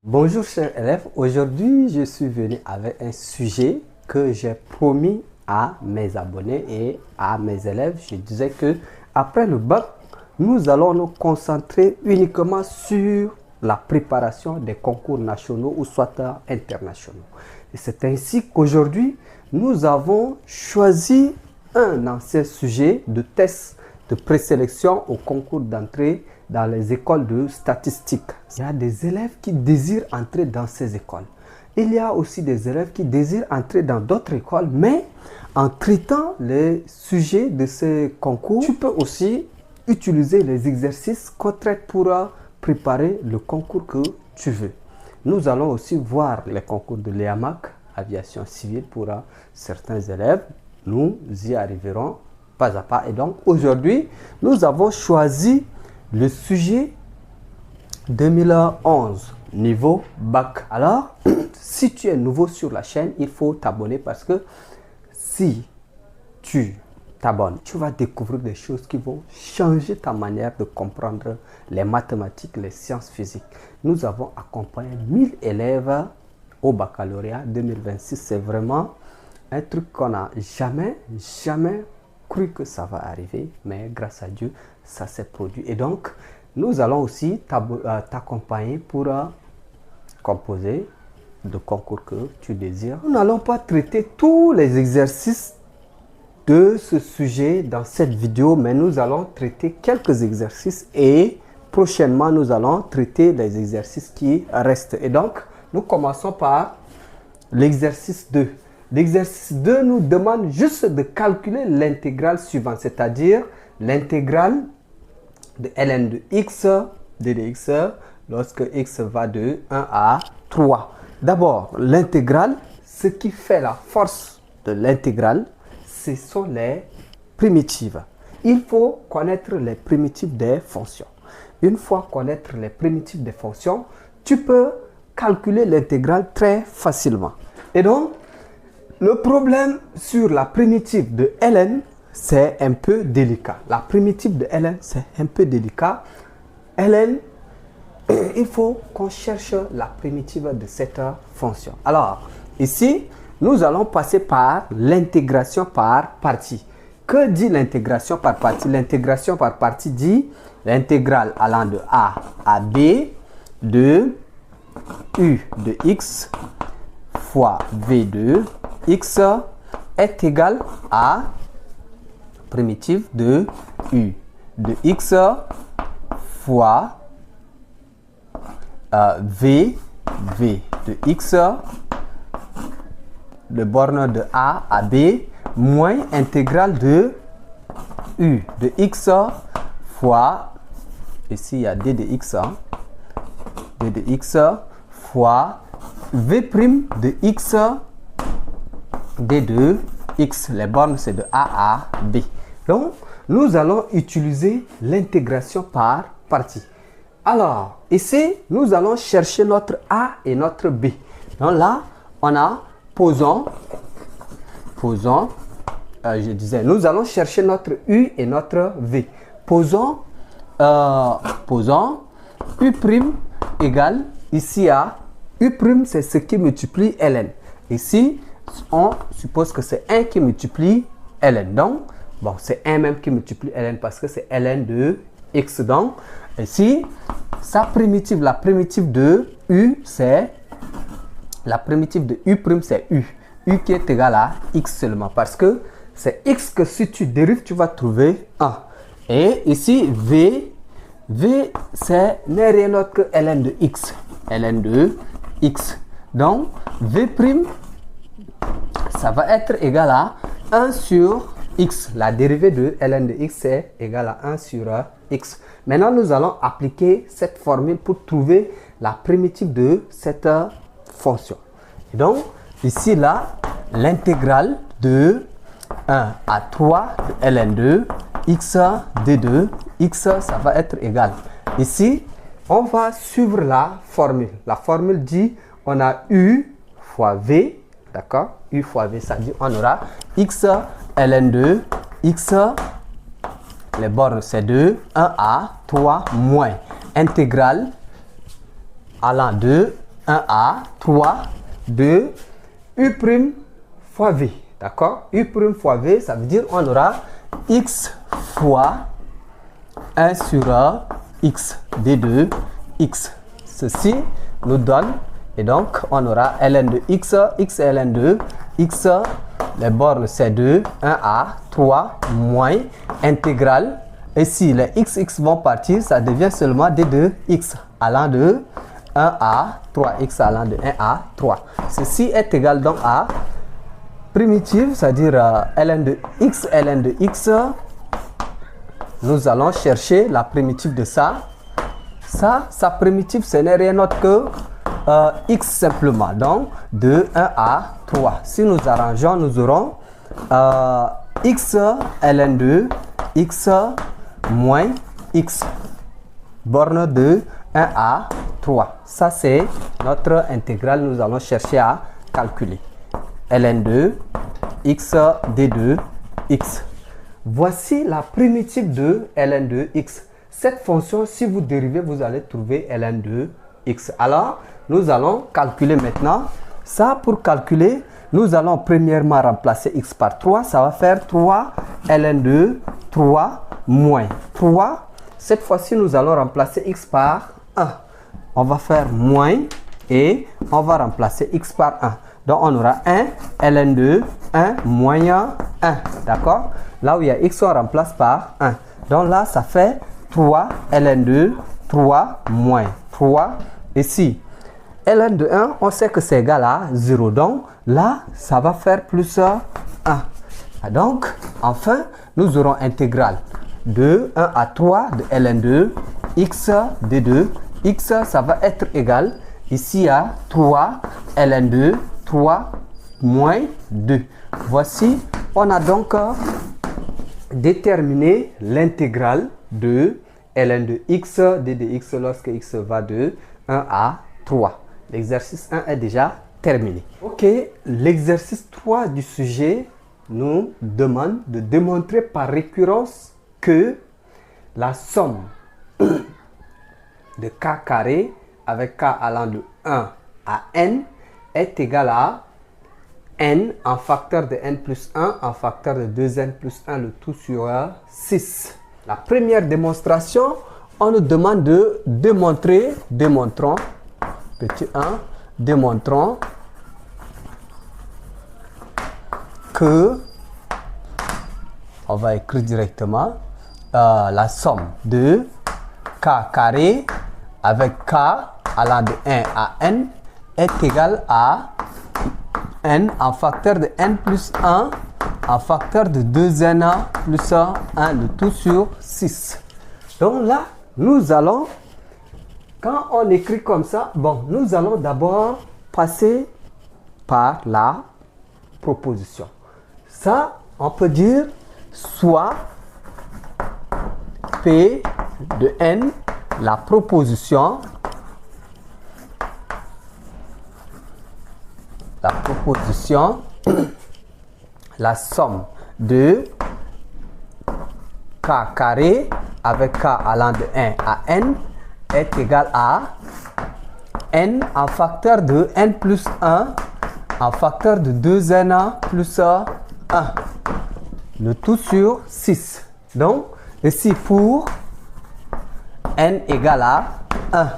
Bonjour chers élèves, aujourd'hui je suis venu avec un sujet que j'ai promis à mes abonnés et à mes élèves. Je disais que après le bac, nous allons nous concentrer uniquement sur la préparation des concours nationaux ou soit internationaux. Et c'est ainsi qu'aujourd'hui, nous avons choisi un ancien sujet de test de présélection au concours d'entrée dans les écoles de statistiques. Il y a des élèves qui désirent entrer dans ces écoles. Il y a aussi des élèves qui désirent entrer dans d'autres écoles, mais en traitant les sujets de ces concours, tu peux aussi utiliser les exercices qu'on traite pour préparer le concours que tu veux. Nous allons aussi voir les concours de l'EAMAC, aviation civile pour certains élèves. Nous y arriverons pas à pas. Et donc aujourd'hui, nous avons choisi le sujet 2011, niveau bac. Alors, si tu es nouveau sur la chaîne, il faut t'abonner parce que si tu t'abonnes, tu vas découvrir des choses qui vont changer ta manière de comprendre les mathématiques, les sciences physiques. Nous avons accompagné 1000 élèves au baccalauréat 2026. C'est vraiment un truc qu'on n'a jamais cru que ça va arriver, mais grâce à Dieu, ça s'est produit. Et donc, nous allons aussi t'accompagner pour composer le concours que tu désires. Nous n'allons pas traiter tous les exercices de ce sujet dans cette vidéo, mais nous allons traiter quelques exercices et prochainement, nous allons traiter les exercices qui restent. Et donc, nous commençons par l'exercice 2. L'exercice 2 nous demande juste de calculer l'intégrale suivante, c'est-à-dire l'intégrale de ln de x d de x lorsque x va de 1 à 3. D'abord, l'intégrale, ce qui fait la force de l'intégrale, ce sont les primitives. Il faut connaître les primitives des fonctions. Une fois connaître les primitives des fonctions, tu peux calculer l'intégrale très facilement. Et donc, le problème sur la primitive de ln, c'est un peu délicat. La primitive de ln, c'est un peu délicat. ln, il faut qu'on cherche la primitive de cette fonction. Alors, ici, nous allons passer par l'intégration par partie. Que dit l'intégration par partie? L'intégration par partie dit l'intégrale allant de a à b de u de x fois v de x est égal à primitive de u de x fois v de x de borne de a à b moins intégrale de u de x fois, ici il y a d de x, d de x fois v' de x d de x. Les bornes c'est de a à b. Donc nous allons utiliser l'intégration par partie. Alors ici nous allons chercher notre a et notre b. Donc là on a posons, je disais nous allons chercher notre u et notre v. Posons u' égale ici à u' c'est ce qui multiplie ln. Ici on suppose que c'est 1 qui multiplie ln. Donc, bon, c'est 1 même qui multiplie ln parce que c'est ln de x. Donc, ici, sa primitive, la primitive de u, c'est la primitive de u', c'est u. U qui est égal à x seulement parce que c'est x que si tu dérives, tu vas trouver 1. Et ici, v c'est n'est rien d'autre que ln de x. ln de x. Donc, v', ça va être égal à 1 sur x. La dérivée de ln de x est égale à 1 sur x. Maintenant, nous allons appliquer cette formule pour trouver la primitive de cette fonction. Et donc, ici, là, l'intégrale de 1 à 3 de ln de x d2 x, ça va être égal. Ici, on va suivre la formule. La formule dit, on a u fois v. D'accord? U fois v, ça dit on aura x ln de x, les bornes c'est de 1 à 3 moins intégrale allant de 1A, 3, 2, U' fois V. D'accord? U' fois V, ça veut dire on aura X fois 1 sur X D2 X. Ceci nous donne, et donc on aura ln de X, X ln de X, les bornes c'est 2, 1A, 3, moins, intégrale. Et si les x vont partir, ça devient seulement D2X allant de 1A, 3X allant de 1A, 3. Ceci est égal donc à primitive, c'est-à-dire ln de X. Nous allons chercher la primitive de ça. Ça, sa primitive, ce n'est rien autre que X simplement. Donc, de 1A, 3. Si nous arrangeons, nous aurons X ln de X moins X. Borne de 1A, 3. Ça, c'est notre intégrale. Nous allons chercher à calculer. ln2 X D2 X. Voici la primitive de ln2x. Cette fonction, si vous dérivez, vous allez trouver ln2x. Alors, nous allons calculer maintenant. Ça, pour calculer, nous allons premièrement remplacer x par 3. Ça va faire 3 ln2, 3 moins 3. Cette fois-ci, nous allons remplacer x par 1. On va faire moins et on va remplacer x par 1. Donc, on aura 1 ln2, 1 moins 1. D'accord? Là où il y a x, on remplace par 1. Donc là, ça fait 3 ln2, 3 moins 3. Ici, ln de 1, on sait que c'est égal à 0. Donc là, ça va faire plus 1. Donc, enfin, nous aurons intégrale de 1 à 3 de ln2, x d2. X, ça va être égal ici à 3 ln2, 3 moins 2. Voici, on a donc déterminé l'intégrale de ln de x d de x lorsque x va de 1 à 3. L'exercice 1 est déjà terminé. Ok, l'exercice 3 du sujet nous demande de démontrer par récurrence que la somme de k carré avec k allant de 1 à n est égale à n en facteur de n plus 1 en facteur de 2n plus 1, le tout sur 6. La première démonstration, on nous demande de démontrer, démontrons, petit 1, démontrons que, on va écrire directement, la somme de k carré avec k allant de 1 à n est égale à n en facteur de n plus 1 en facteur de 2n plus 1, le tout sur 6. Donc là, nous allons, quand on écrit comme ça, bon, nous allons d'abord passer par la proposition. Ça, on peut dire soit P de n, la proposition, la somme de k carré avec k allant de 1 à n est égal à n en facteur de n plus 1 en facteur de 2n plus 1, le tout sur 6. Donc, ici pour n égale à 1.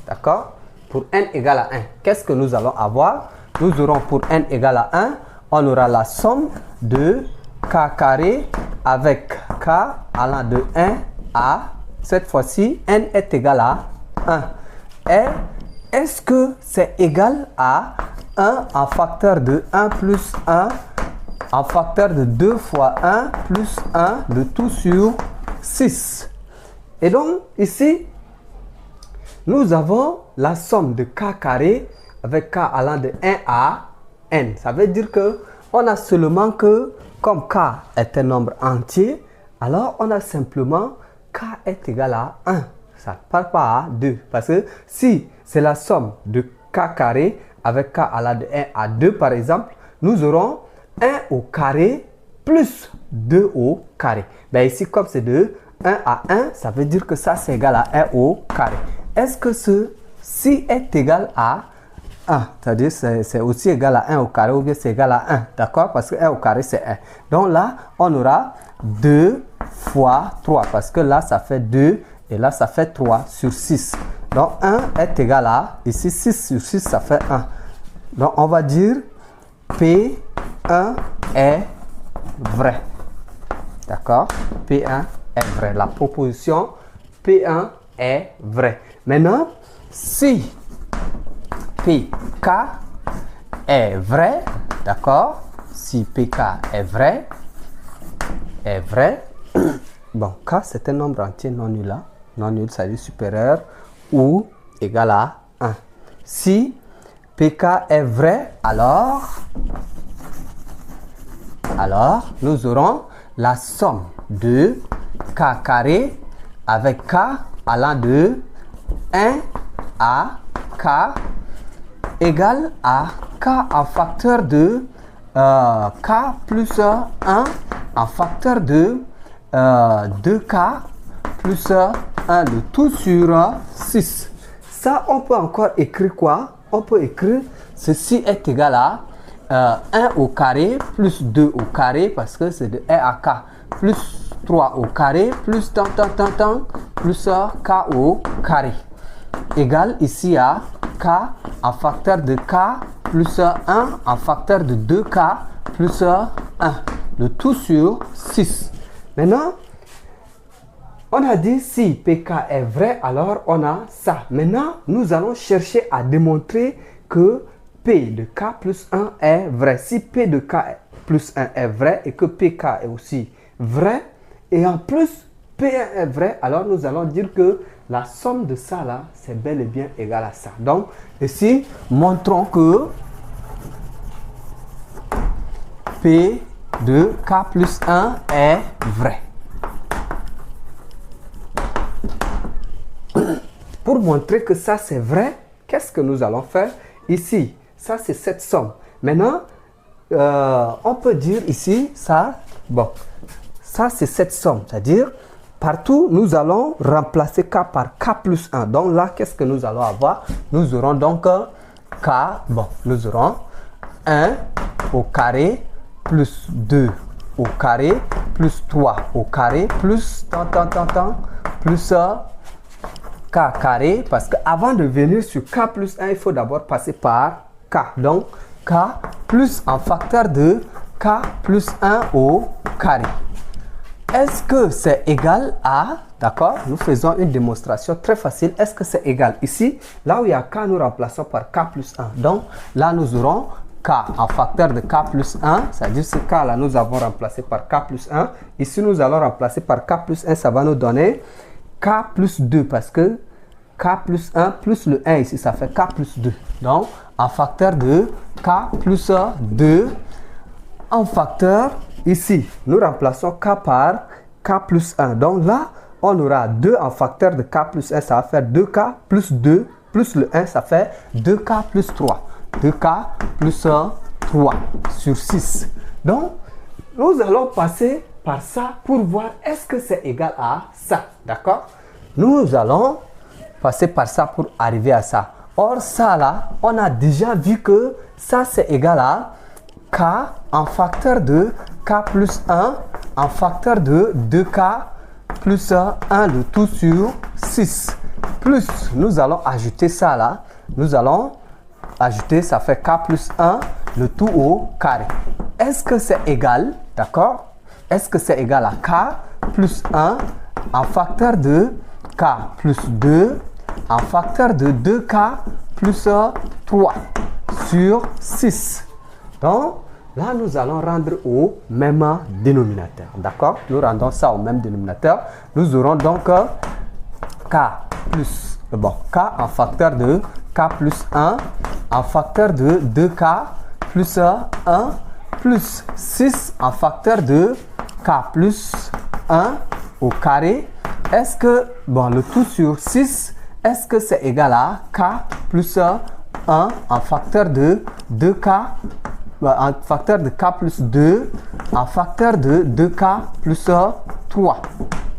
D'accord? Pour n égale à 1, qu'est-ce que nous allons avoir? Nous aurons pour n égale à 1, on aura la somme de k carré avec k allant de 1 à, cette fois-ci, n est égal à 1. Et est-ce que c'est égal à 1 en facteur de 1 plus 1 en facteur de 2 fois 1 plus 1, le tout sur 6. Et donc, ici, nous avons la somme de k carré avec k allant de 1 à n. Ça veut dire que on a seulement que, comme k est un nombre entier, alors on a simplement k est égal à 1. Ça ne part pas à 2. Parce que si c'est la somme de k carré avec k allant de 1 à 2 par exemple, nous aurons 1 au carré plus 2 au carré. Ben ici, comme c'est de 1 à 1, ça veut dire que ça c'est égal à 1 au carré. Est-ce que ceci est égal à 1. C'est-à-dire c'est aussi égal à 1 au carré ou bien c'est égal à 1. D'accord? Parce que 1 au carré, c'est 1. Donc là, on aura 2 fois 3. Parce que là, ça fait 2 et là, ça fait 3 sur 6. Donc 1 est égal à, ici 6 sur 6, ça fait 1. Donc on va dire P1 est vrai. D'accord? P1 est vrai. La proposition P1 est vrai. Maintenant, si PK est vrai, d'accord? Si PK est vrai, bon, K c'est un nombre entier non nul, hein? Non nul, ça veut dire supérieur ou égal à 1. Si PK est vrai, alors nous aurons la somme de K carré avec K allant de 1 à K égale à K en facteur de K plus 1 en facteur de 2K plus 1, le tout sur 6. Ça, on peut encore écrire quoi? On peut écrire ceci est égal à 1 au carré plus 2 au carré parce que c'est de 1 à K plus 3 au carré plus plus K au carré égale ici à K en facteur de K plus 1 en facteur de 2K plus 1, le tout sur 6. Maintenant, on a dit si PK est vrai, alors on a ça. Maintenant, nous allons chercher à démontrer que P de K plus 1 est vrai. Si P de K plus 1 est vrai et que PK est aussi vrai, et en plus P1 est vrai, alors nous allons dire que la somme de ça là, c'est bel et bien égal à ça. Donc, ici, montrons que P de K plus 1 est vrai. Pour montrer que ça c'est vrai, qu'est-ce que nous allons faire? Ici, ça c'est cette somme. Maintenant, on peut dire ici, ça, bon, ça c'est cette somme. C'est-à-dire, partout, nous allons remplacer K par K plus 1. Donc là, qu'est-ce que nous allons avoir? Nous aurons donc K, bon, nous aurons 1 au carré plus 2 au carré plus 3 au carré plus plus K carré, parce qu'avant de venir sur K plus 1, il faut d'abord passer par K. Donc, K plus en facteur de K plus 1 au carré. Est-ce que c'est égal à, d'accord, nous faisons une démonstration très facile. Est-ce que c'est égal? Ici, là où il y a K, nous remplaçons par K plus 1. Donc, là, nous aurons K en facteur de K plus 1, c'est-à-dire ce K là, nous avons remplacé par K plus 1. Ici, nous allons remplacer par K plus 1, ça va nous donner K plus 2 parce que K plus 1 plus le 1 ici, ça fait K plus 2. Donc, en facteur de K plus 2, en facteur, ici, nous remplaçons K par K plus 1. Donc là, on aura 2 en facteur de K plus 1, ça va faire 2K plus 2 plus le 1, ça fait 2K plus 3. 2K plus 3 sur 6. Donc, nous allons passer par ça pour voir est-ce que c'est égal à ça. D'accord? Nous allons passer par ça pour arriver à ça. Or, ça là, on a déjà vu que ça c'est égal à K en facteur de K plus 1 en facteur de 2K plus 1, le tout sur 6. Plus, nous allons ajouter ça là. Nous allons ajouter, ça fait K plus 1, le tout au carré. Est-ce que c'est égal, d'accord? Est-ce que c'est égal à K plus 1 en facteur de K plus 2 en facteur de 2K plus 3 sur 6. Donc, là, nous allons rendre au même dénominateur. D'accord? Nous rendons ça au même dénominateur. Nous aurons donc K plus, bon, K en facteur de K plus 1 en facteur de 2K plus 1 plus 6 en facteur de K plus 1 au carré. Est-ce que, bon, le tout sur 6, est-ce que c'est égal à K plus 1 en facteur de 2K, en facteur de K plus 2, en facteur de 2K plus 3.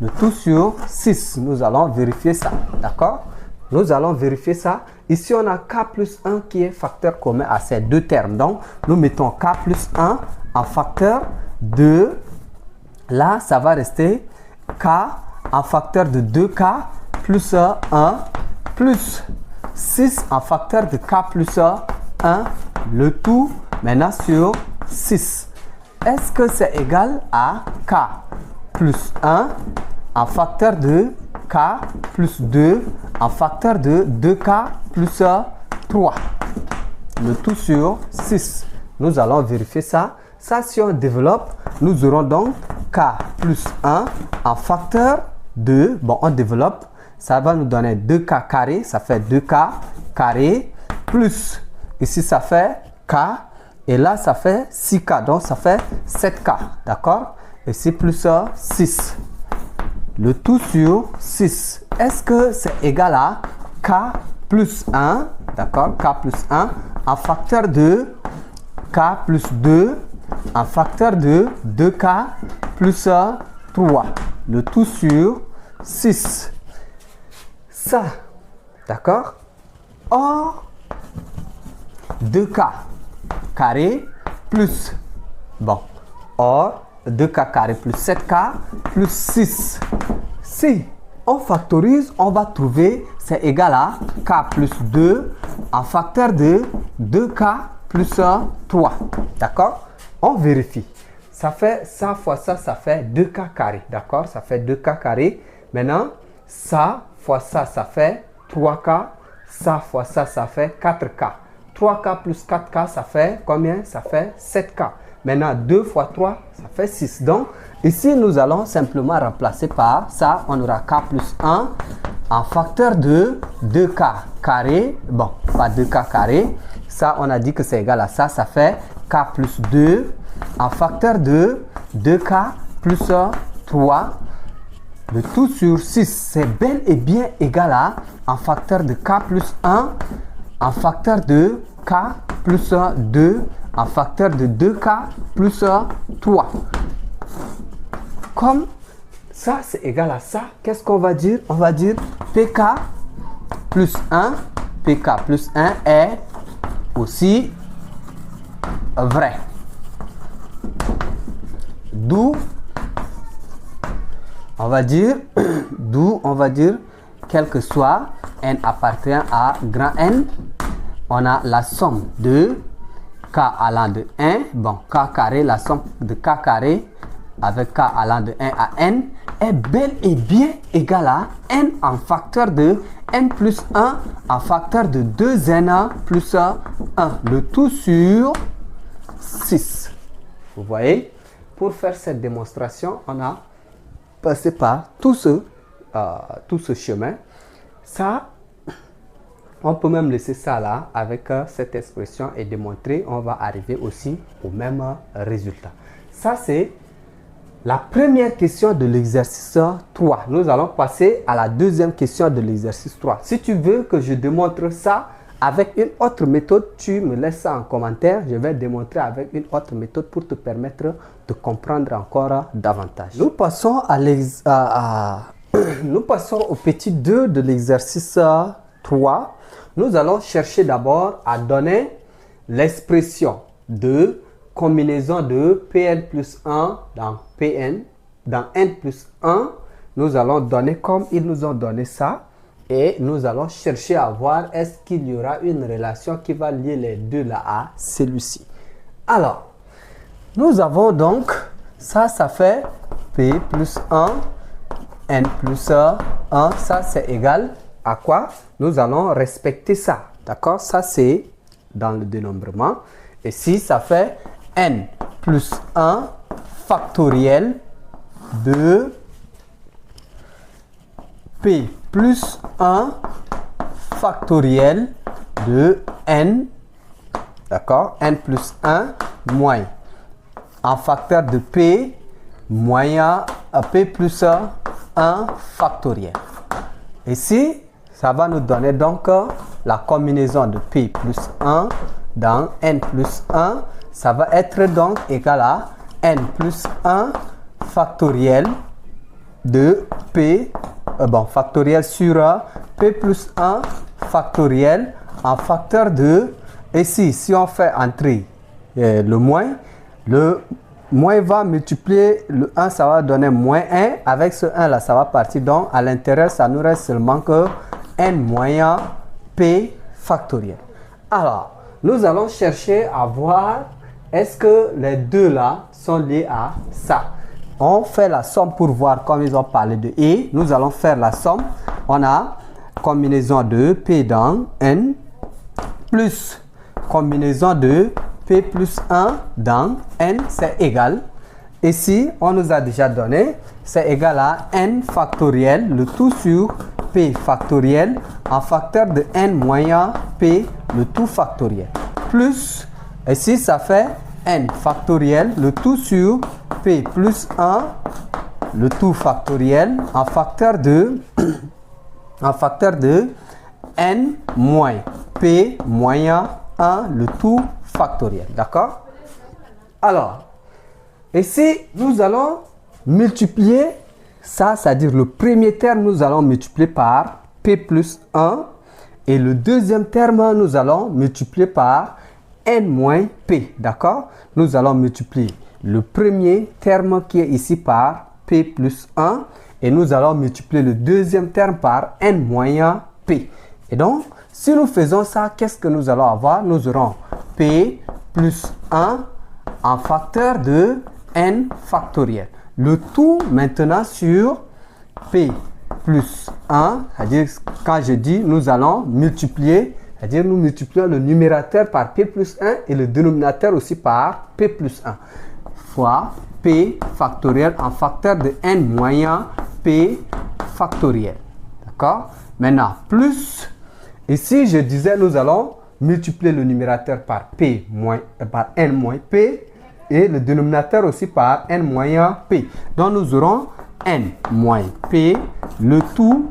Le tout sur 6. Nous allons vérifier ça. D'accord? Nous allons vérifier ça. ici on a k plus 1 qui est facteur commun à ces deux termes. Donc, nous mettons k plus 1 en facteur de, là, ça va rester k en facteur de 2k plus 1 plus 6 en facteur de k plus 1, le tout maintenant sur 6. Est-ce que c'est égal à k plus 1 en facteur de k plus 2 en facteur de 2k plus 3? Le tout sur 6. Nous allons vérifier ça. Ça, si on développe, nous aurons donc k plus 1 en facteur de, bon, on développe, ça va nous donner 2k carré, ça fait 2k carré, plus, ici ça fait k, et là ça fait 6k, donc ça fait 7k, d'accord? Ici plus 6. Le tout sur 6. Est-ce que c'est égal à k plus 1, d'accord? K plus 1 en facteur de k plus 2 en facteur de 2k plus 3. Le tout sur 6. Ça, d'accord? Or, 2k carré plus, bon, or 2k carré plus 7k plus 6. Si on factorise, on va trouver c'est égal à k plus 2 en facteur de 2k plus 3. D'accord? On vérifie. Ça fait ça fois ça, ça fait 2k carré. D'accord? Ça fait 2k carré. Maintenant, ça fois ça, ça fait 3k. Ça fois ça, ça fait 4k. 3k plus 4k, ça fait combien? Ça fait 7k. Maintenant, 2 fois 3, ça fait 6. Donc, ici, nous allons simplement remplacer par ça. On aura k plus 1 en facteur de 2k carré. Bon, pas 2k carré. Ça, on a dit que c'est égal à ça. Ça fait k plus 2 en facteur de 2k plus 3. Le tout sur 6, c'est bel et bien égal à en facteur de k plus 1 en facteur de k plus 2 en facteur de 2k plus 3. Comme ça, c'est égal à ça, qu'est-ce qu'on va dire? On va dire pk plus 1 est aussi vrai. D'où on va dire, quel que soit n appartient à grand N, on a la somme de k allant de 1, bon, k carré, la somme de k carré avec k allant de 1 à n est bel et bien égal à n en facteur de n plus 1 en facteur de 2n plus 1, le tout sur 6. Vous voyez, pour faire cette démonstration, on a passé par tout ce chemin. Ça, on peut même laisser ça là avec cette expression et démontrer, on va arriver aussi au même résultat. Ça, c'est la première question de l'exercice 3. Nous allons passer à la deuxième question de l'exercice 3. Si tu veux que je démontre ça avec une autre méthode, tu me laisses ça en commentaire. Je vais démontrer avec une autre méthode pour te permettre de comprendre encore davantage. Nous passons nous passons au petit 2 de l'exercice 3. Nous allons chercher d'abord à donner l'expression de combinaison de Pn plus 1 dans Pn, dans n plus 1. Nous allons donner comme ils nous ont donné ça. Et nous allons chercher à voir est-ce qu'il y aura une relation qui va lier les deux là à celui-ci. Alors, nous avons donc, ça fait P plus 1, N plus 1, ça c'est égal à quoi? Nous allons respecter ça, d'accord? Ça c'est dans le dénombrement. Et si ça fait N plus 1 factoriel de P plus 1 factoriel de N, d'accord? N plus 1 moins en facteur de P moyen P plus 1 factoriel. Ici, ça va nous donner donc la combinaison de P plus 1 dans N plus 1. Ça va être donc égal à N plus 1 factoriel de P, factoriel sur P plus 1 factoriel en facteur de... Ici, si on fait entrer le moins va multiplier le 1, ça va donner moins 1. Avec ce 1 là, ça va partir. Donc, à l'intérieur, ça nous reste seulement que n moyen p factoriel. Alors, nous allons chercher à voir est-ce que les deux là sont liés à ça. On fait la somme pour voir comme ils ont parlé de et. Nous allons faire la somme. On a combinaison de p dans n plus combinaison de p plus 1 dans n, c'est égal. Ici, on nous a déjà donné, c'est égal à n factoriel, le tout sur p factoriel en facteur de n moyen p, le tout factoriel. Plus, ici, ça fait n factoriel, le tout sur p plus 1, le tout factoriel en facteur de n moins p moyen 1, le tout factoriel. D'accord? Alors, ici, nous allons multiplier ça, c'est-à-dire le premier terme, nous allons multiplier par p plus 1 et le deuxième terme, nous allons multiplier par n moins p. D'accord? Nous allons multiplier le premier terme qui est ici par p plus 1 et nous allons multiplier le deuxième terme par n moins p. Et donc, si nous faisons ça, qu'est-ce que nous allons avoir? Nous aurons p plus 1 en facteur de n factoriel. Le tout maintenant sur p plus 1, c'est-à-dire quand je dis nous allons multiplier, c'est-à-dire nous multiplions le numérateur par p plus 1 et le dénominateur aussi par p plus 1 fois p factoriel en facteur de n moyen p factoriel. D'accord? Maintenant, plus, ici je disais nous allons multiplier le numérateur par par n moins p et le dénominateur aussi par n moyen p. Donc nous aurons n moins p, le tout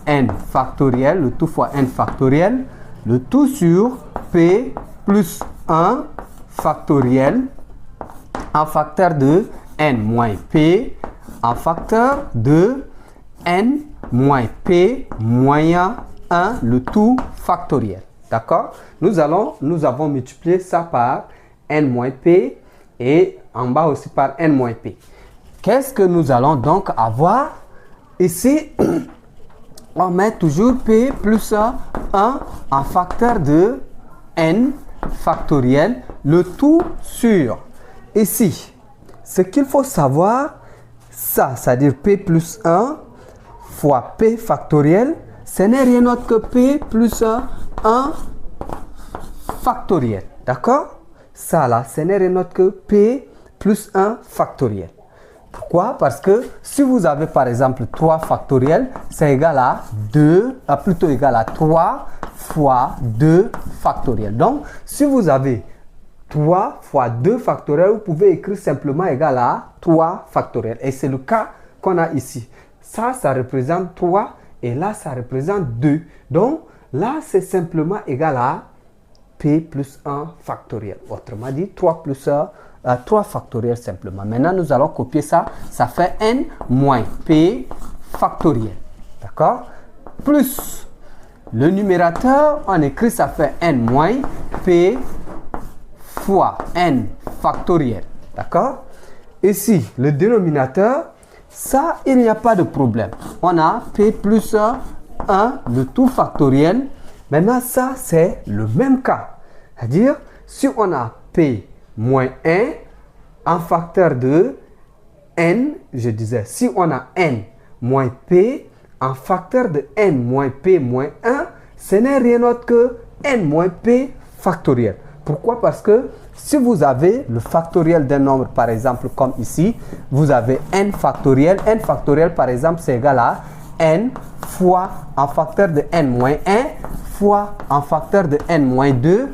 n factoriel, le tout fois n factoriel, le tout sur p plus 1 factoriel en facteur de n moins p en facteur de n moins p moyen 1, le tout factoriel. D'accord? Nous avons multiplié ça par n moins p et en bas aussi par n moins p. Qu'est-ce que nous allons donc avoir? Ici, on met toujours p plus 1 en facteur de n factoriel, le tout sur. Ici, ce qu'il faut savoir, ça, c'est-à-dire p plus 1 fois p factoriel, ce n'est rien d'autre que p plus 1 factoriel. D'accord? Ça là, ce n'est rien d'autre que p plus 1 factoriel. Pourquoi? Parce que si vous avez par exemple 3 factoriel, c'est égal à 2, plutôt égal à 3 fois 2 factoriel. Donc, si vous avez 3 fois 2 factoriel, vous pouvez écrire simplement égal à 3 factoriel. Et c'est le cas qu'on a ici. Ça représente 3 et là, ça représente 2. Donc, là, c'est simplement égal à p plus 1 factoriel. Autrement dit, 3 plus 1, 3 factoriel simplement. Maintenant, nous allons copier ça. Ça fait n moins p factoriel. D'accord? Plus le numérateur, on écrit ça fait n moins p fois n factoriel. D'accord? Ici, le dénominateur, ça, il n'y a pas de problème. On a p plus 1, le tout factoriel. Maintenant, ça, c'est le même cas. C'est-à-dire, si on a p moins 1 en facteur de n, je disais, si on a n moins p en facteur de n moins p moins 1, ce n'est rien d'autre que n moins p factoriel. Pourquoi? Parce que si vous avez le factoriel d'un nombre, par exemple, comme ici, vous avez n factoriel. N factoriel, par exemple, c'est égal à n fois en facteur de n moins 1 fois en facteur de n moins 2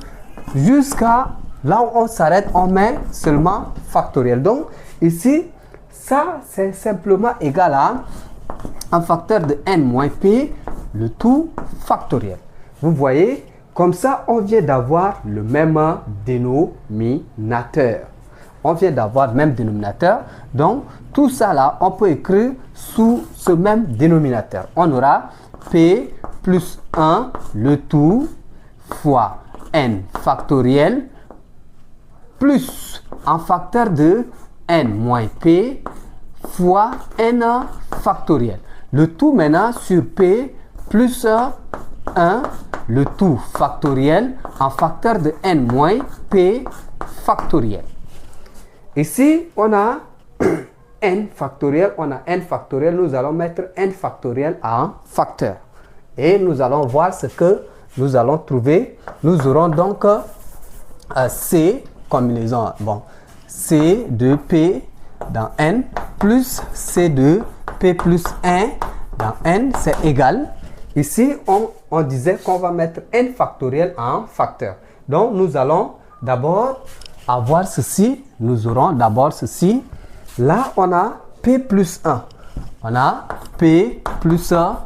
jusqu'à là où on s'arrête, on met seulement factoriel. Donc, ici, ça, c'est simplement égal à un facteur de n moins p, le tout factoriel. Vous voyez, comme ça, on vient d'avoir le même dénominateur. On vient d'avoir le même dénominateur. Donc, tout ça là, on peut écrire sous ce même dénominateur. On aura p plus 1, le tout, fois n factoriel plus un facteur de n moins p fois n factoriel. Le tout maintenant sur p plus 1, le tout factoriel en facteur de n moins p factoriel. Ici, on a n factoriel, nous allons mettre n factoriel en facteur. Et nous allons voir ce que nous allons trouver. Nous aurons donc c, combinaison, bon, c de p dans n plus c de p plus 1 dans n, c'est égal. Ici, on disait qu'on va mettre n factoriel en facteur. Donc, nous allons d'abord avoir ceci. Nous aurons d'abord ceci. Là, on a p plus 1. On a p plus 1.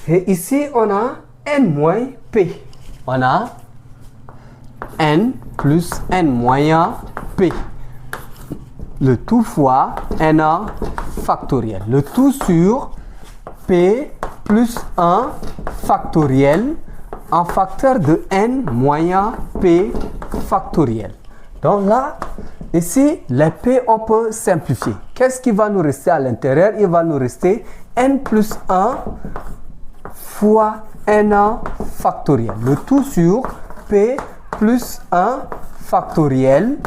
Et ici, on a n moins p. On a n plus n moins p. Le tout fois n factoriel. Le tout sur p plus 1 factoriel en facteur de n moins p factoriel. Donc là, ici, les p, on peut simplifier. Qu'est-ce qui va nous rester à l'intérieur? Il va nous rester n plus 1 fois n factoriel. Le tout sur p plus 1 factoriel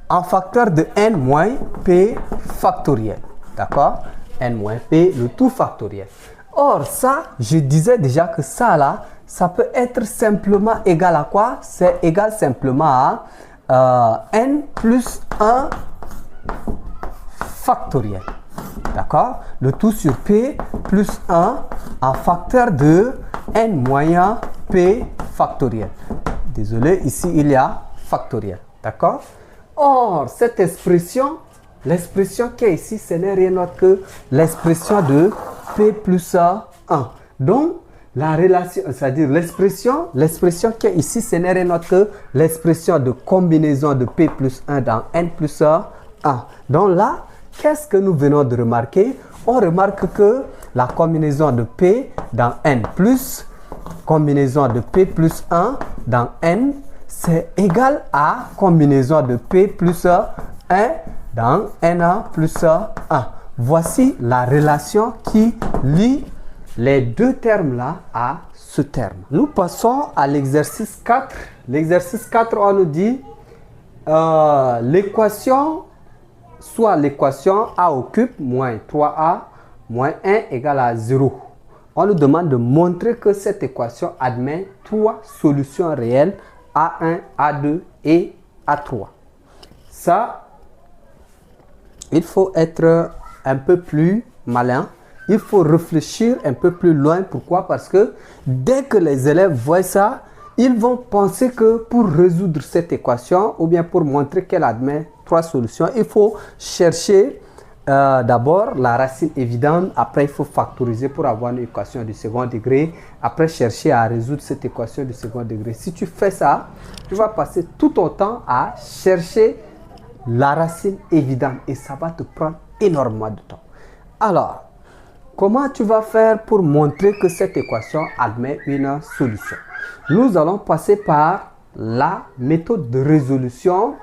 en facteur de n moins p factoriel. D'accord? N moins p, le tout factoriel. Or, ça, je disais déjà que ça là, ça peut être simplement égal à quoi? C'est égal simplement à n plus 1 factoriel. D'accord? Le tout sur p plus 1 en facteur de n moins p factoriel. Désolé, ici il y a factoriel. D'accord? Or, cette expression, l'expression qui est ici, ce n'est rien d'autre que l'expression de p plus 1. Donc, la relation, c'est-à-dire l'expression qui est ici, ce n'est rien d'autre que l'expression de combinaison de p plus 1 dans n plus 1. Donc là, qu'est-ce que nous venons de remarquer? On remarque que la combinaison de p dans n plus combinaison de p plus 1 dans n, c'est égal à combinaison de p plus 1 dans n plus 1. Voici la relation qui lie les deux termes-là à ce terme. Nous passons à l'exercice 4. L'exercice 4, on nous dit l'équation, soit l'équation a au cube moins 3a moins 1 égale à 0. On nous demande de montrer que cette équation admet trois solutions réelles, A1, A2 et A3. Ça, il faut être un peu plus malin. Il faut réfléchir un peu plus loin. Pourquoi? Parce que dès que les élèves voient ça, ils vont penser que pour résoudre cette équation ou bien pour montrer qu'elle admet trois solutions, il faut chercher d'abord la racine évidente. Après, il faut factoriser pour avoir une équation du second degré. Après, chercher à résoudre cette équation du second degré. Si tu fais ça, tu vas passer tout ton temps à chercher la racine évidente et ça va te prendre énormément de temps. Alors, comment tu vas faire pour montrer que cette équation admet une solution? Nous allons passer par la méthode de résolution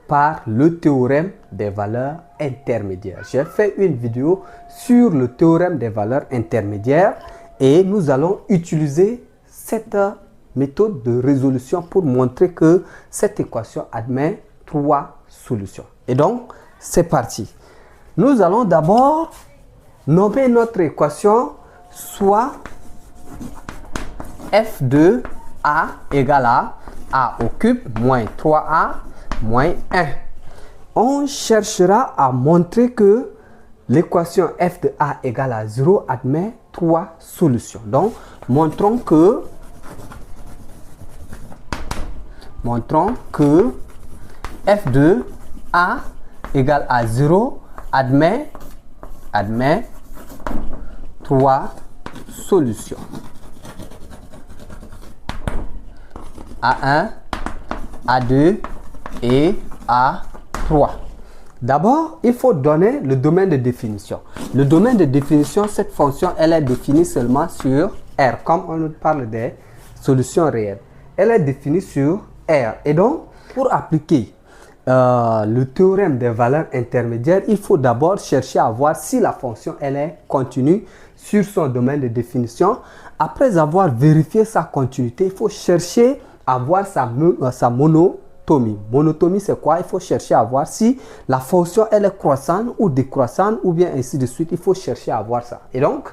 par le théorème des valeurs intermédiaires. J'ai fait une vidéo sur le théorème des valeurs intermédiaires et nous allons utiliser cette méthode de résolution pour montrer que cette équation admet trois solutions. Et donc, c'est parti. Nous allons d'abord nommer notre équation soit f de a égale à a au cube moins 3a moins 1. On cherchera à montrer que l'équation f de a égale à 0 admet trois solutions. Donc, montrons que f de a égale à 0 admet trois solutions. A1, A2 et A3. D'abord, il faut donner le domaine de définition. Le domaine de définition, cette fonction, elle est définie seulement sur R, comme on nous parle des solutions réelles. Elle est définie sur R. Et donc, pour appliquer le théorème des valeurs intermédiaires, il faut d'abord chercher à voir si la fonction elle est continue sur son domaine de définition. Après avoir vérifié sa continuité, il faut chercher à voir sa monotomie. Monotomie, c'est quoi? Il faut chercher à voir si la fonction elle est croissante ou décroissante ou bien ainsi de suite. Il faut chercher à voir ça. Et donc,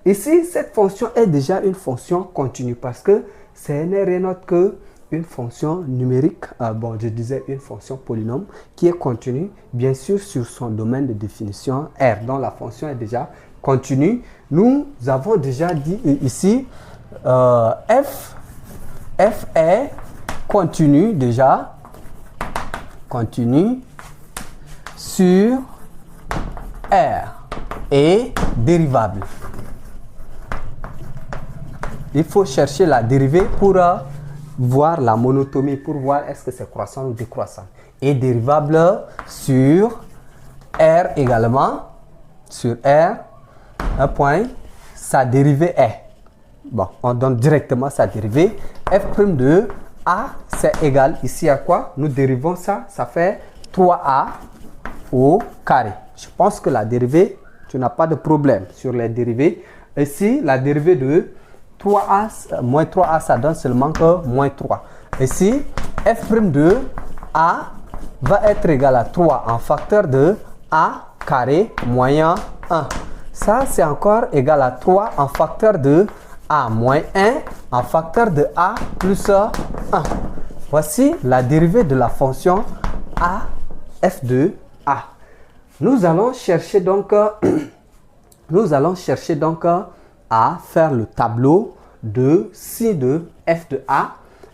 ici, cette fonction est déjà une fonction continue parce que ce n'est rien d'autre que une fonction numérique, je disais une fonction polynôme qui est continue, bien sûr, sur son domaine de définition R, dont la fonction est déjà continue. Nous avons déjà dit ici, f est continue déjà, continue sur R et dérivable. Il faut chercher la dérivée pour voir la monotomie, pour voir est-ce que c'est croissant ou décroissant. Et dérivable sur R également, sur R, un point, sa dérivée est. Bon, on donne directement sa dérivée. F' de A, c'est égal ici à quoi? Nous dérivons ça, ça fait 3A au carré. Je pense que la dérivée, tu n'as pas de problème sur les dérivées. Ici, la dérivée de 3A, moins 3A, ça donne seulement que moins 3. Ici, f' de A va être égal à 3 en facteur de A carré moins 1. Ça, c'est encore égal à 3 en facteur de A moins 1 en facteur de A plus 1. Voici la dérivée de la fonction A, f de A. Nous allons chercher donc à faire le tableau de si de f de A.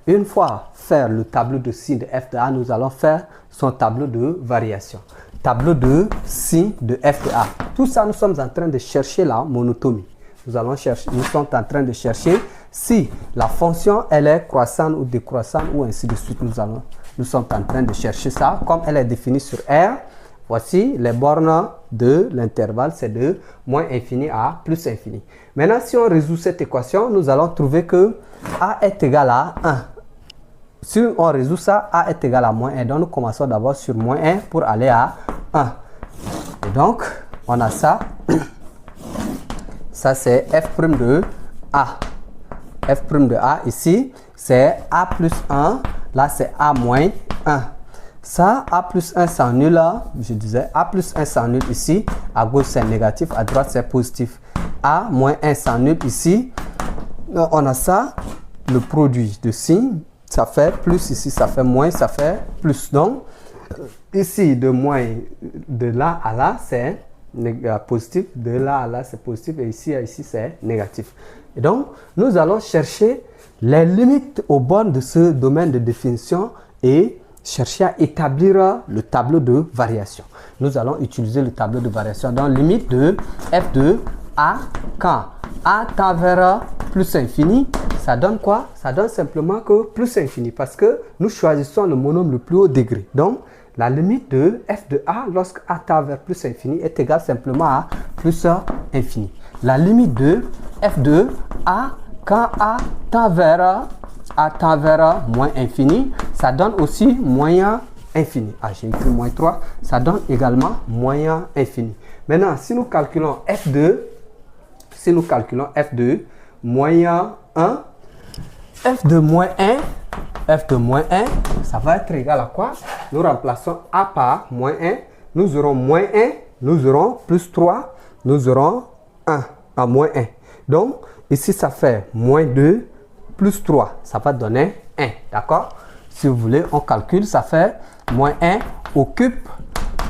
Une fois faire le tableau de si de f de A, nous allons faire son tableau de variation. Tableau de si de f de A. Tout ça, nous sommes en train de chercher la monotomie. Nous sommes en train de chercher si la fonction elle est croissante ou décroissante ou ainsi de suite. Nous sommes en train de chercher ça. Comme elle est définie sur R, voici les bornes de l'intervalle, c'est de moins infini à plus infini. Maintenant, si on résout cette équation, nous allons trouver que A est égal à 1. Si on résout ça, A est égal à moins 1. Donc, nous commençons d'abord sur moins 1 pour aller à 1. Et donc, on a ça. Ça, c'est f' de A. F' de A ici, c'est A plus 1. Là, c'est A moins 1. Ça, A plus 1 s'annule, je disais, A plus 1 s'annule ici. À gauche, c'est négatif. À droite, c'est positif. A moins 1 s'annule ici. On a ça, le produit de signe. Ça fait plus, ici, ça fait moins, ça fait plus. Donc, ici, de moins, de là à là, c'est positif. De là à là, c'est positif. Et ici, c'est négatif. Et donc, nous allons chercher les limites aux bornes de ce domaine de définition et chercher à établir le tableau de variation. Nous allons utiliser le tableau de variation. Donc, limite de f de A quand A tend vers plus infini, ça donne quoi? Ça donne simplement que plus infini parce que nous choisissons le monôme le plus haut degré. Donc, la limite de f de A lorsque A tend vers plus infini est égale simplement à plus infini. La limite de f de A quand A tend vers moins infini, ça donne aussi moins infini. Ah, j'ai écrit moins 3, ça donne également moins infini. Maintenant, si nous calculons f de moins 1, f de moins 1, ça va être égal à quoi? Nous remplaçons A par moins 1, nous aurons moins 1, nous aurons plus 3, nous aurons 1 à moins 1. Donc, ici, ça fait moins 2 plus 3, ça va donner 1, d'accord? Si vous voulez, on calcule, ça fait moins 1 au cube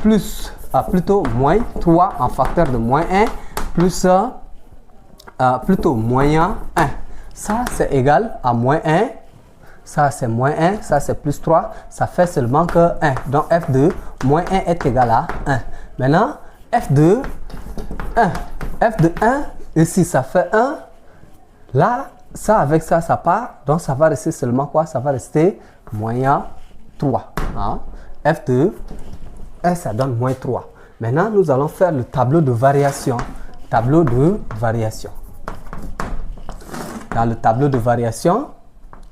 plus, plutôt moins 3 en facteur de moins 1 plus plutôt moins 1. Ça, c'est égal à moins 1. Ça, c'est moins 1. Ça, c'est plus 3. Ça fait seulement que 1. Donc, f de moins 1 est égal à 1. Maintenant, f de 1. F de 1, ici, ça fait 1. Là, ça, avec ça, ça part. Donc, ça va rester seulement quoi? Ça va rester moins 3. Hein? F de 1, ça donne moins 3. Maintenant, nous allons faire le tableau de variation. Tableau de variation. Dans le tableau de variation,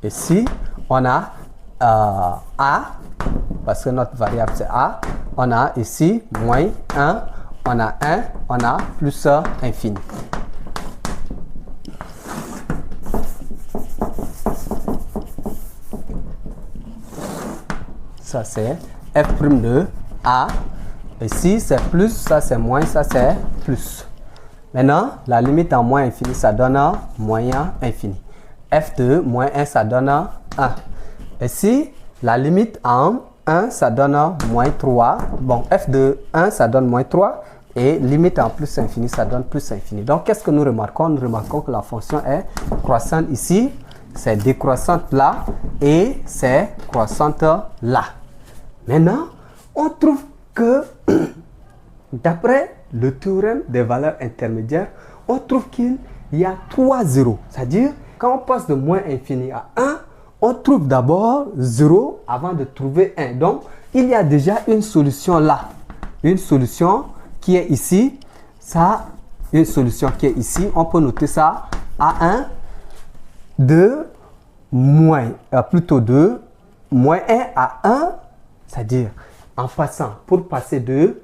ici, on a A, parce que notre variable c'est A. On a ici moins 1, on a 1, on a plus infini. Ça c'est f' de A. Ici c'est plus, ça c'est moins, ça c'est plus. Maintenant, la limite en moins infini, ça donne moins infini. F de moins 1, ça donne 1. Ici, la limite en 1, ça donne moins 3. Bon, f de 1, ça donne moins 3. Et limite en plus infini, ça donne plus infini. Donc, qu'est-ce que nous remarquons? Nous remarquons que la fonction est croissante ici, c'est décroissante là, et c'est croissante là. Maintenant, on trouve que, d'après le théorème des valeurs intermédiaires, on trouve qu'il y a 3 zéros. C'est-à-dire, quand on passe de moins infini à 1, on trouve d'abord 0 avant de trouver 1. Donc, il y a déjà une solution là. Une solution qui est ici. Ça, une solution qui est ici. On peut noter ça à 1 de moins, plutôt de moins 1 à 1. C'est-à-dire, en passant, pour passer de,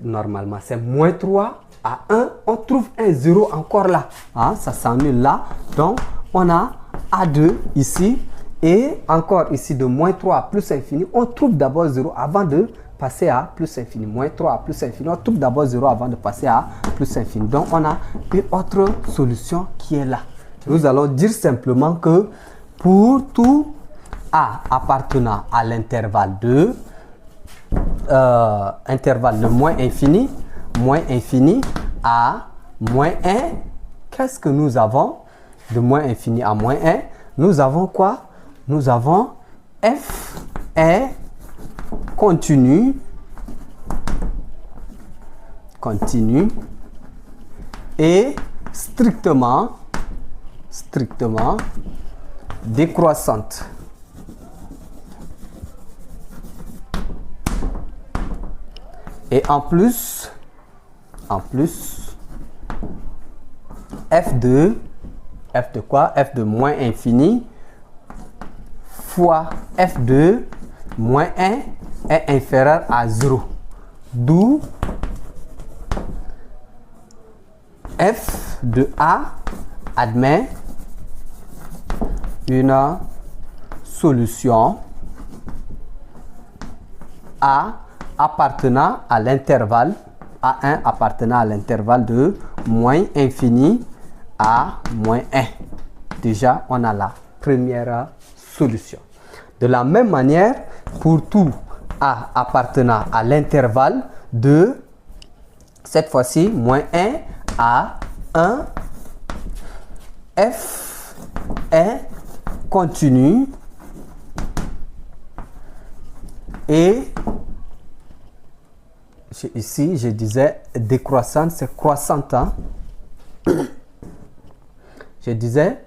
normalement, c'est moins 3 à 1. On trouve un 0 encore là. Hein, ça s'annule là. Donc, on a A2 ici et encore ici de moins 3 à plus infini. On trouve d'abord 0 avant de passer à plus infini. Moins 3 à plus infini. On trouve d'abord 0 avant de passer à plus infini. Donc, on a une autre solution qui est là. Nous allons dire simplement que pour tout A appartenant à l'intervalle de moins infini à moins 1, qu'est-ce que nous avons? De moins infini à moins 1, nous avons quoi? Nous avons f est continu et strictement décroissante. Et en plus, f de quoi? F de moins infini fois f de moins 1 est inférieur à 0. D'où f de A admet une solution A appartenant à l'intervalle A1 appartenant à l'intervalle de moins infini à moins 1. Déjà, on a la première solution. De la même manière, pour tout A appartenant à l'intervalle de, cette fois-ci, moins 1 à 1, f est continu et ici, je disais décroissante, c'est croissante. Hein? Je disais,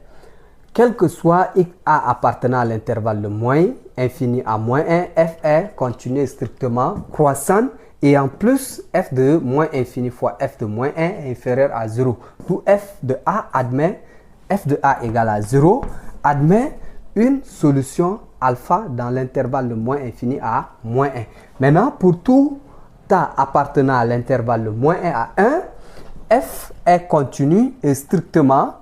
quel que soit A appartenant à l'intervalle de moins infini à moins 1, f est continue et strictement croissante. Et en plus, f de moins infini fois f de moins 1 est inférieur à 0. D'où f de A admet, f de A égale à 0, admet une solution alpha dans l'intervalle de moins infini à moins 1. Maintenant, pour tout A appartenant à l'intervalle de moins 1 à 1, f est continu et strictement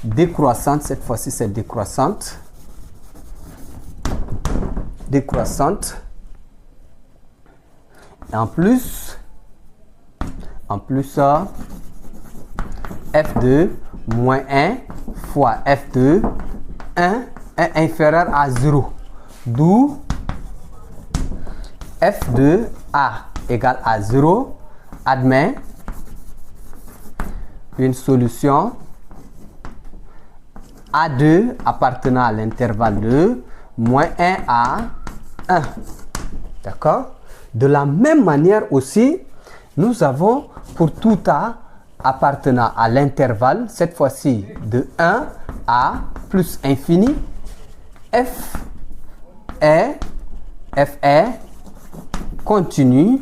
décroissante. Cette fois-ci, c'est décroissante. Et en plus, f de moins 1 fois f de 1 est inférieur à 0. D'où f de A égale à 0 admet une solution A2 appartenant à l'intervalle de moins 1 à 1. D'accord? De la même manière aussi, nous avons pour tout A appartenant à l'intervalle, cette fois-ci de 1 A plus infini, F est continu,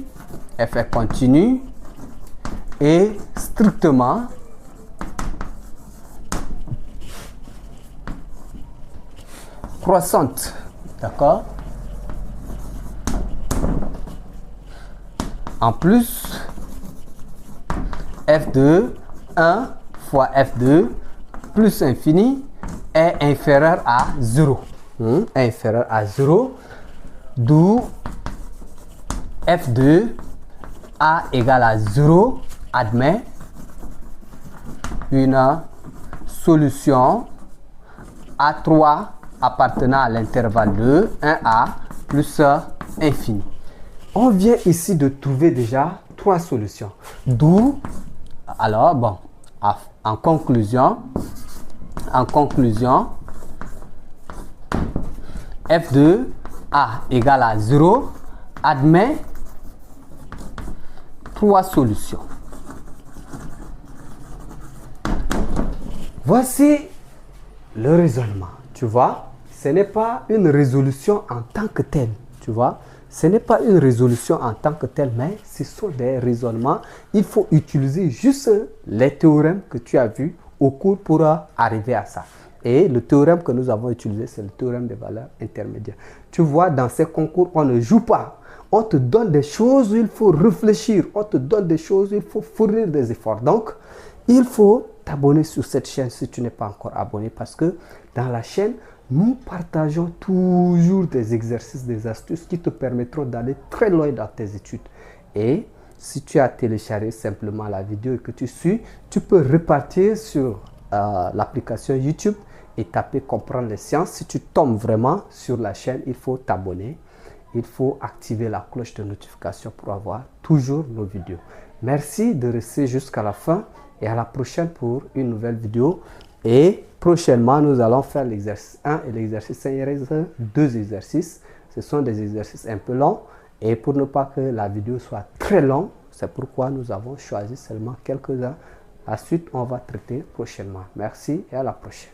F est continu et strictement croissante. D'accord? En plus, f de 1 fois f2 plus infini est inférieur à 0. Est inférieur à 0. D'où f de a égale à 0 admet une solution A3 appartenant à l'intervalle de 1A plus infini. On vient ici de trouver déjà 3 solutions. D'où, alors, bon, en conclusion, f de a égale à 0 admet 3 solutions. Voici le raisonnement. Tu vois, ce n'est pas une résolution en tant que telle. Tu vois, ce n'est pas une résolution en tant que telle, mais ce sont des raisonnements. Il faut utiliser juste les théorèmes que tu as vus au cours pour arriver à ça. Et le théorème que nous avons utilisé, c'est le théorème des valeurs intermédiaires. Tu vois, dans ces concours, on ne joue pas. On te donne des choses où il faut réfléchir. On te donne des choses où il faut fournir des efforts. Donc, il faut t'abonner sur cette chaîne si tu n'es pas encore abonné, parce que dans la chaîne, nous partageons toujours des exercices, des astuces qui te permettront d'aller très loin dans tes études. Et si tu as téléchargé simplement la vidéo et que tu suis, tu peux repartir sur l'application YouTube et taper comprendre les sciences. Si tu tombes vraiment sur la chaîne, il faut t'abonner. Il faut activer la cloche de notification pour avoir toujours nos vidéos. Merci de rester jusqu'à la fin et à la prochaine pour une nouvelle vidéo. Et prochainement, nous allons faire l'exercice 1 et l'exercice 5. Il reste 2 exercices. Ce sont des exercices un peu longs. Et pour ne pas que la vidéo soit très longue, c'est pourquoi nous avons choisi seulement quelques-uns. La suite, on va traiter prochainement. Merci et à la prochaine.